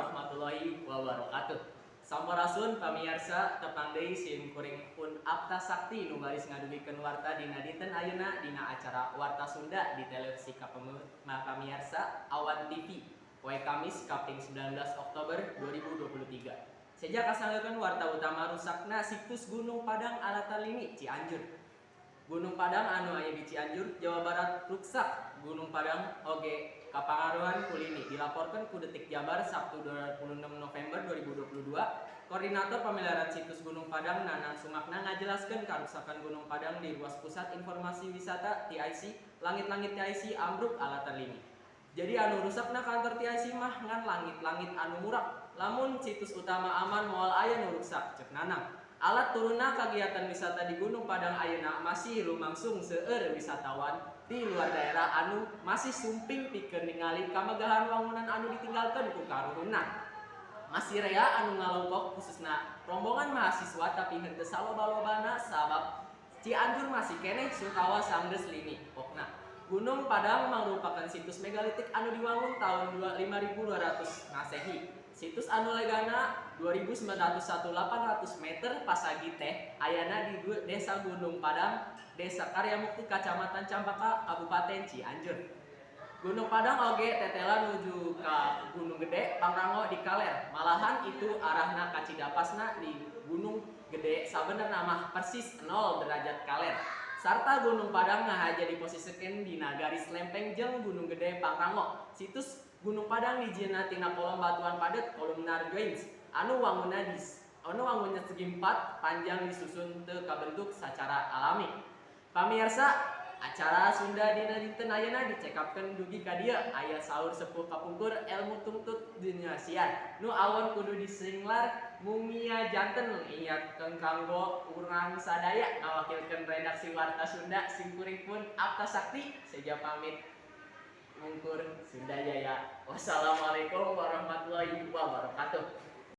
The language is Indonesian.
warahmatullahi wabarakatuh. Sampurasun pamirsa tepang deui sim kuring pun Apta Sakti nu baris ngadugikeun warta dina dinten ayeuna dina acara Warta Sunda di televisi pamirsa Awan TV poe Kamis kaping 19 Oktober 2023. Seja kasanggekeun warta utama rusakna situs Gunung Padang Alatalini Cianjur. Gunung Padang anu aya di Cianjur, Jawa Barat rusak. Gunung Padang oge kapangaruhan kulini dilaporkan ku Detik Jabar Sabtu 26 November 2022. Koordinator Pemeliharaan Situs Gunung Padang Nanang Sumakna ngajelaskeun karusakan Gunung Padang di ruas Pusat Informasi Wisata TIC Langit-Langit TIC ambruk Alatalini. Jadi anu rusakna kantor TIC mah ngan langit-langit anu murak. Lamun situs utama aman moal aya nu rusak cek Nanang. Alat turunna kegiatan wisata di Gunung Padang ayeuna masih lumangsung seueur wisatawan di luar daerah anu masih sumping pikeun ningali kamegahan wangunan anu ditinggalkeun ku karuhunna. Masih rea anu ngalongkok khususna rombongan mahasiswa tapi henteu saloba-lobana sabab Cianjur masih keneh sukawa sanggeus lini. Pokna Gunung Padang merupakan situs megalitik anu diwangun tahun 5200 Masehi. Situs anu legana 2901 800 meter pasagi teh ayana di Desa Gunung Padang, Desa Karyamukti, Kacamatan Campaka, Kabupaten Cianjur. Gunung Padang oge tetela nuju ka Gunung Gede Pangrango di Kaler. Malahan itu arahna ka Cidapasna di Gunung Gede sabenerna mah persis 0 derajat Kaler. Sarta Gunung Padang ngahaja diposisikeun dina garis lempeng jeung Gunung Gede Pangrango. Situs Gunung Padang dijieunna tina kolom batuan padet kolumnar joints anu wangunna segi 4 panjang disusun teu kabentuk sacara alami. Pamirsa, acara Sunda dina dinten ayeuna dicekapkeun dugi ka dieu aya saur sepuh kapungkur elmu tungtut dunya siar nu awon kudu disinglar mumia janten ingatkeun kanggo urang sadaya ngawakilkeun redaksi Warta Sunda sing kuring pun Apta Sakti seja pamit mungkur Sunda Jaya. Wassalamualaikum warahmatullahi wabarakatuh.